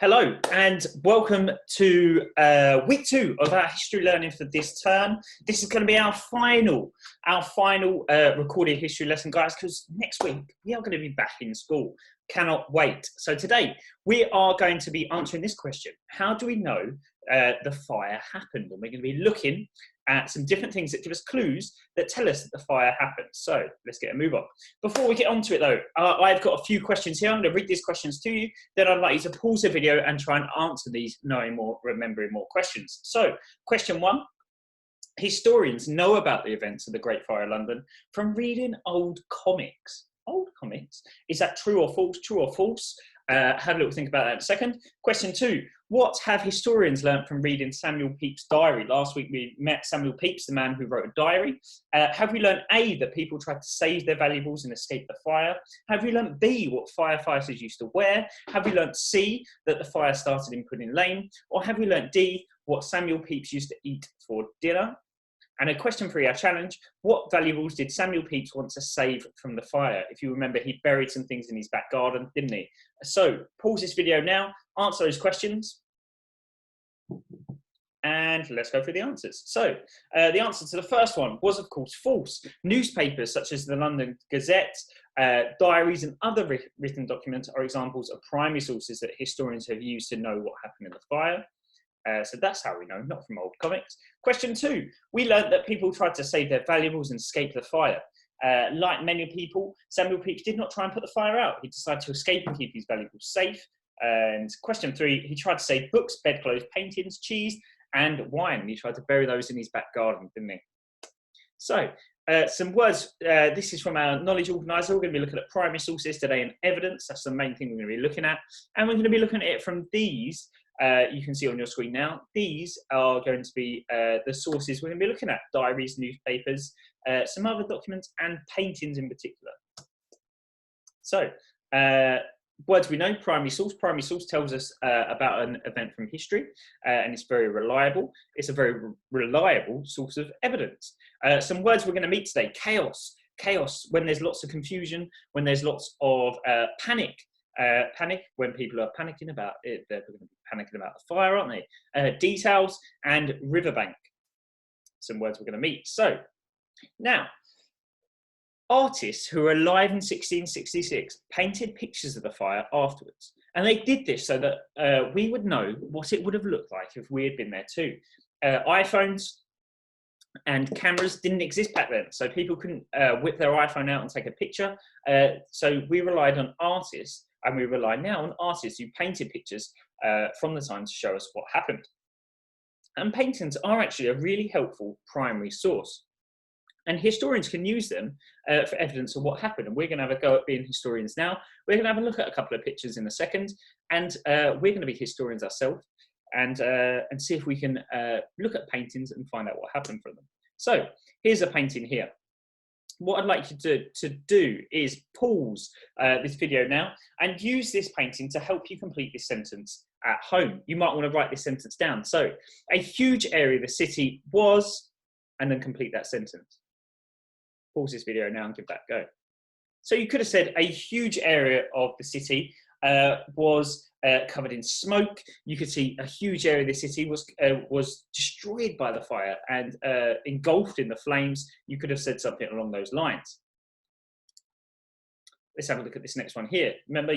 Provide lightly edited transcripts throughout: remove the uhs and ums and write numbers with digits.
Hello and welcome to week 2 of our history learning for this term. This is going to be our final recorded history lesson, guys, because next week we are going to be back in school. Cannot wait. So today we are going to be answering this question. How do we know the fire happened? And we're going to be looking at some different things that give us clues that tell us that the fire happened. So let's get a move on. Before we get on to it though, I've got a few questions here. I'm going to read these questions to you. Then I'd like you to pause the video and try and answer these, knowing more, remembering more questions. So question 1, historians know about the events of the Great Fire of London from reading old comics. Old comics? Is that true or false? True or false? Have a little think about that in a second. Question 2, what have historians learnt from reading Samuel Pepys' diary? Last week we met Samuel Pepys, the man who wrote a diary. Have we learnt A, that people tried to save their valuables and escape the fire? Have we learnt B, what firefighters used to wear? Have we learnt C, that the fire started in Pudding Lane? Or have we learnt D, what Samuel Pepys used to eat for dinner? And a question 3, our challenge, what valuables did Samuel Pepys want to save from the fire? If you remember, he buried some things in his back garden, didn't he? So pause this video now, answer those questions, and let's go through the answers. So the answer to the first one was, of course, false. Newspapers such as the London Gazette, diaries and other written documents are examples of primary sources that historians have used to know what happened in the fire. So that's how we know, not from old comics. Question 2, we learned that people tried to save their valuables and escape the fire. Like many people, Samuel Pepys did not try and put the fire out. He decided to escape and keep his valuables safe. And question 3, he tried to save books, bedclothes, paintings, cheese, and wine. He tried to bury those in his back garden, didn't he? So, some words. This is from our knowledge organiser. We're going to be looking at primary sources today and evidence. That's the main thing we're going to be looking at. And we're going to be looking at it from these. You can see on your screen now. These are going to be the sources we're going to be looking at. Diaries, newspapers, some other documents, and paintings in particular. So, words we know, primary source. Primary source tells us about an event from history, and it's very reliable. It's a very reliable source of evidence. Some words we're going to meet today. Chaos. Chaos, when there's lots of confusion, when there's lots of panic. Panic, when people are panicking about it, they're going to be panicking about the fire, aren't they? Details and riverbank. Some words we're going to meet. So, now, artists who were alive in 1666 painted pictures of the fire afterwards. And they did this so that we would know what it would have looked like if we had been there too. iPhones and cameras didn't exist back then, so people couldn't whip their iPhone out and take a picture. So we relied on artists, and we rely now on artists who painted pictures from the time to show us what happened. And paintings are actually a really helpful primary source. And historians can use them for evidence of what happened. And we're going to have a go at being historians now. We're going to have a look at a couple of pictures in a second. And we're going to be historians ourselves and see if we can look at paintings and find out what happened from them. So here's a painting here. What I'd like you to do is pause this video now and use this painting to help you complete this sentence at home. You might want to write this sentence down. So a huge area of the city was, and then complete that sentence. Pause this video now and give that a go. So you could have said a huge area of the city was covered in smoke. You could see a huge area of the city was destroyed by the fire and engulfed in the flames. You could have said something along those lines. Let's have a look at this next one here. Remember,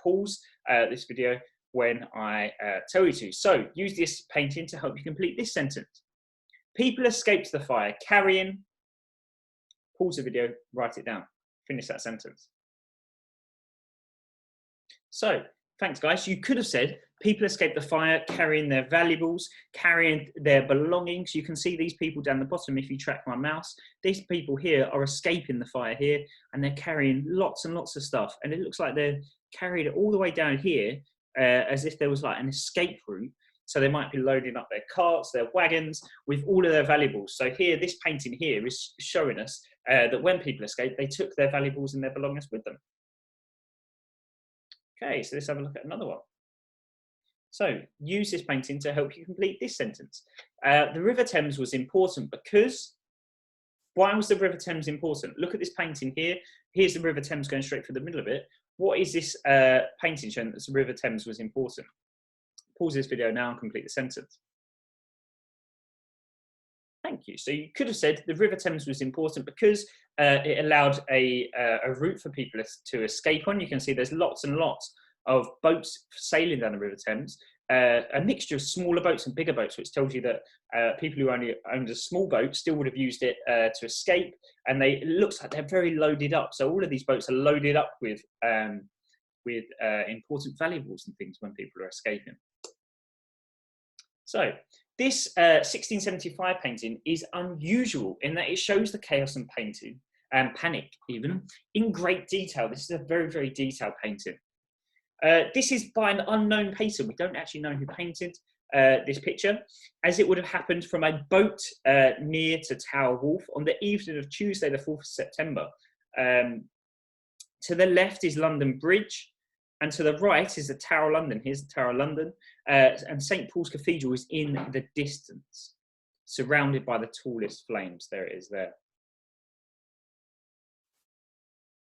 pause this video when I tell you to. So use this painting to help you complete this sentence. People escaped the fire carrying. Pause the video, write it down, finish that sentence. So, thanks guys. You could have said, people escaped the fire carrying their valuables, carrying their belongings. You can see these people down the bottom if you track my mouse. These people here are escaping the fire here, and they're carrying lots and lots of stuff. And it looks like they're carried it all the way down here as if there was like an escape route. So they might be loading up their carts, their wagons, with all of their valuables. So here, this painting here is showing us that when people escaped, they took their valuables and their belongings with them. Okay, so let's have a look at another one. So use this painting to help you complete this sentence. The River Thames was important because, why was the River Thames important? Look at this painting here. Here's the River Thames going straight through the middle of it. What is this painting showing that the River Thames was important? Pause this video now and complete the sentence. Thank you. So you could have said the River Thames was important because it allowed a route for people to escape on. You can see there's lots and lots of boats sailing down the River Thames, a mixture of smaller boats and bigger boats, which tells you that people who only owned a small boat still would have used it to escape. And it looks like they're very loaded up. So all of these boats are loaded up with important valuables and things when people are escaping. So this 1675 painting is unusual in that it shows the chaos and painting and panic even in great detail. This is a very, very detailed painting. This is by an unknown painter. We don't actually know who painted this picture, as it would have happened from a boat near to Tower Wharf on the evening of Tuesday, the 4th of September. To the left is London Bridge, and to the right is the Tower of London. Here's the Tower of London. And St. Paul's Cathedral is in the distance, surrounded by the tallest flames. There it is there.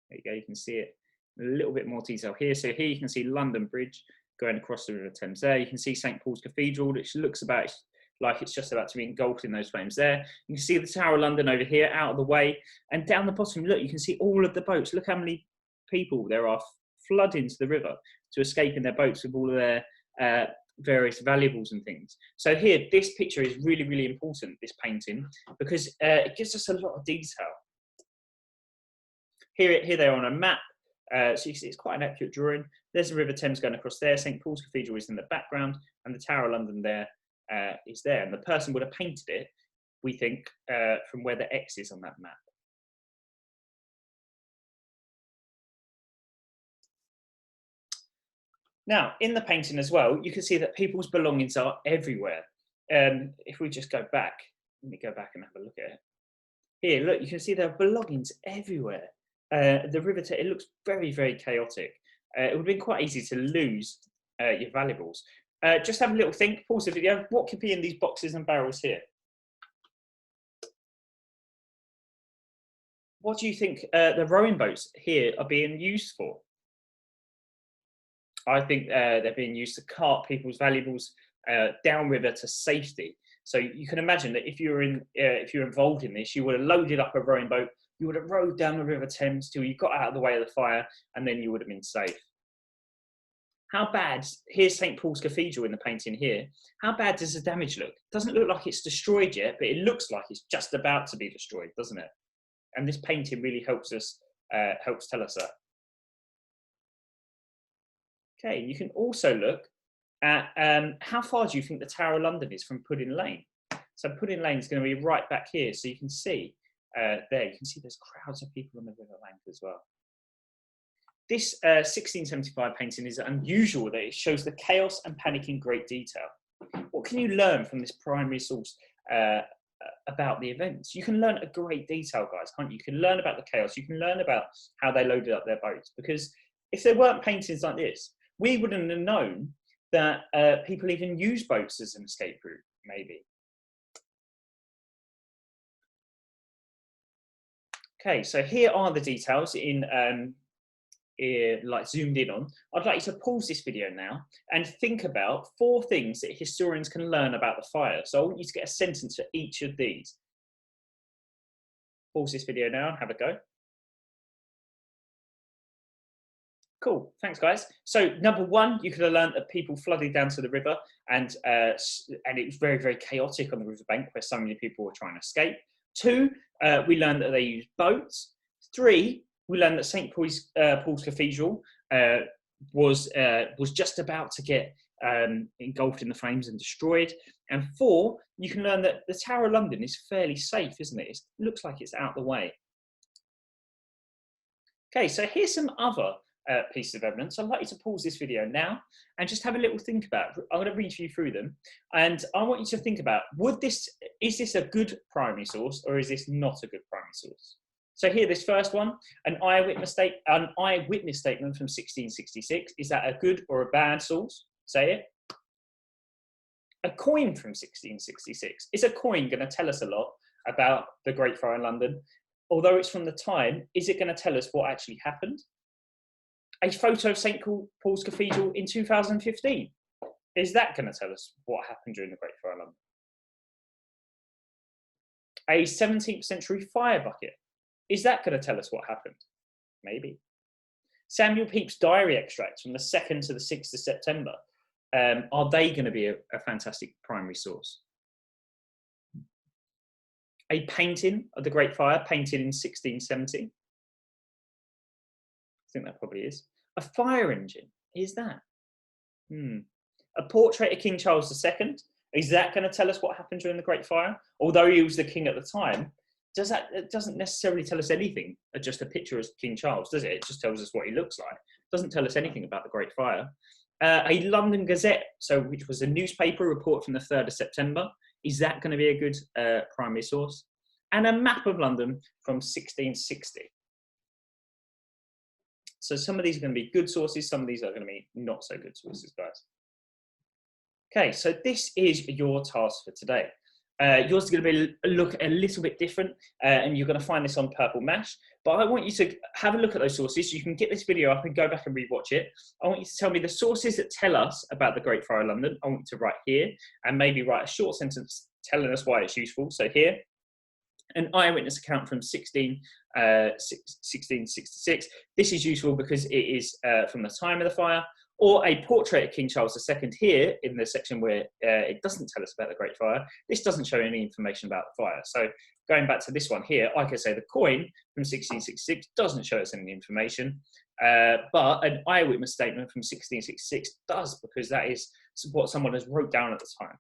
There you go, you can see it a little bit more detail here. So here you can see London Bridge going across the River Thames there. You can see St. Paul's Cathedral, which looks about like it's just about to be engulfed in those flames there. You can see the Tower of London over here, out of the way. And down the bottom, look, you can see all of the boats. Look how many people there are flooding to the river to escape in their boats with all of their various valuables and things. So here, this picture is really, really important, this painting, because it gives us a lot of detail. Here they are on a map. So you can see it's quite an accurate drawing. There's the River Thames going across there. St. Paul's Cathedral is in the background, and the Tower of London there is there. And the person would have painted it, we think, from where the X is on that map. Now, in the painting as well, you can see that people's belongings are everywhere. If we just go back, let me go back and have a look at it. Here, look, you can see there are belongings everywhere. The river, it looks very, very chaotic. It would have been quite easy to lose your valuables. Just have a little think, pause the video. What could be in these boxes and barrels here? What do you think the rowing boats here are being used for? I think they're being used to cart people's valuables downriver to safety. So you can imagine that if you're involved in this, you would have loaded up a rowing boat, you would have rowed down the River Thames till you got out of the way of the fire, and then you would have been safe. How bad, here's St. Paul's Cathedral in the painting here. How bad does the damage look? It doesn't look like it's destroyed yet, but it looks like it's just about to be destroyed, doesn't it? And this painting really helps us, helps tell us that. Okay, you can also look at how far do you think the Tower of London is from Pudding Lane? So Pudding Lane is going to be right back here. So you can see there, you can see there's crowds of people on the river bank as well. This 1675 painting is unusual that it shows the chaos and panic in great detail. What can you learn from this primary source about the events? You can learn a great detail, guys, can't you? You can learn about the chaos. You can learn about how they loaded up their boats, because if there weren't paintings like this, we wouldn't have known that people even use boats as an escape route, maybe. Okay, so here are the details in like zoomed in on. I'd like you to pause this video now and think about 4 things that historians can learn about the fire. So I want you to get a sentence for each of these. Pause this video now and have a go. Cool, thanks guys. So number 1, you could have learned that people flooded down to the river and it was very, very chaotic on the riverbank where so many people were trying to escape. 2, we learned that they used boats. 3, we learned that St. Paul's Cathedral was just about to get engulfed in the flames and destroyed. And 4, you can learn that the Tower of London is fairly safe, isn't it? It looks like it's out the way. Okay, so here's some other pieces of evidence. I'd like you to pause this video now and just have a little think about it. I'm going to read you through them, and I want you to think about, is this a good primary source or is this not a good primary source? So here, this first one, an eyewitness statement from 1666. Is that a good or a bad source? Say it. A coin from 1666. Is a coin going to tell us a lot about the Great Fire in London? Although it's from the time, is it going to tell us what actually happened? A photo of St. Paul's Cathedral in 2015. Is that going to tell us what happened during the Great Fire of London? A 17th century fire bucket. Is that going to tell us what happened? Maybe. Samuel Pepys diary extracts from the 2nd to the 6th of September. Are they going to be a fantastic primary source? A painting of the Great Fire, painted in 1670. I think that probably is. A fire engine. Is that? A portrait of King Charles II. Is that going to tell us what happened during the Great Fire? Although he was the king at the time, it doesn't necessarily tell us anything. Just a picture of King Charles, does it? It just tells us what he looks like. It doesn't tell us anything about the Great Fire. A London Gazette, which was a newspaper report from the 3rd of September. Is that going to be a good primary source? And a map of London from 1660. So some of these are going to be good sources, some of these are going to be not so good sources, guys. Okay, so this is your task for today. Yours is going to be look a little bit different, and you're going to find this on Purple Mash. But I want you to have a look at those sources. You can get this video up and go back and rewatch it. I want you to tell me the sources that tell us about the Great Fire of London. I want you to write here, and maybe write a short sentence telling us why it's useful. So here, an eyewitness account from 1666. This is useful because it is from the time of the fire. Or a portrait of King Charles II here in the section where it doesn't tell us about the Great Fire. This doesn't show any information about the fire. So going back to this one here, I could say the coin from 1666 doesn't show us any information, but an eyewitness statement from 1666 does, because that is what someone has wrote down at the time.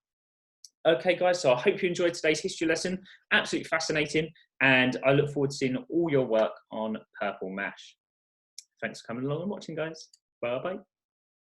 Okay, guys, so I hope you enjoyed today's history lesson. Absolutely fascinating, and I look forward to seeing all your work on Purple Mash. Thanks for coming along and watching, guys. Bye-bye.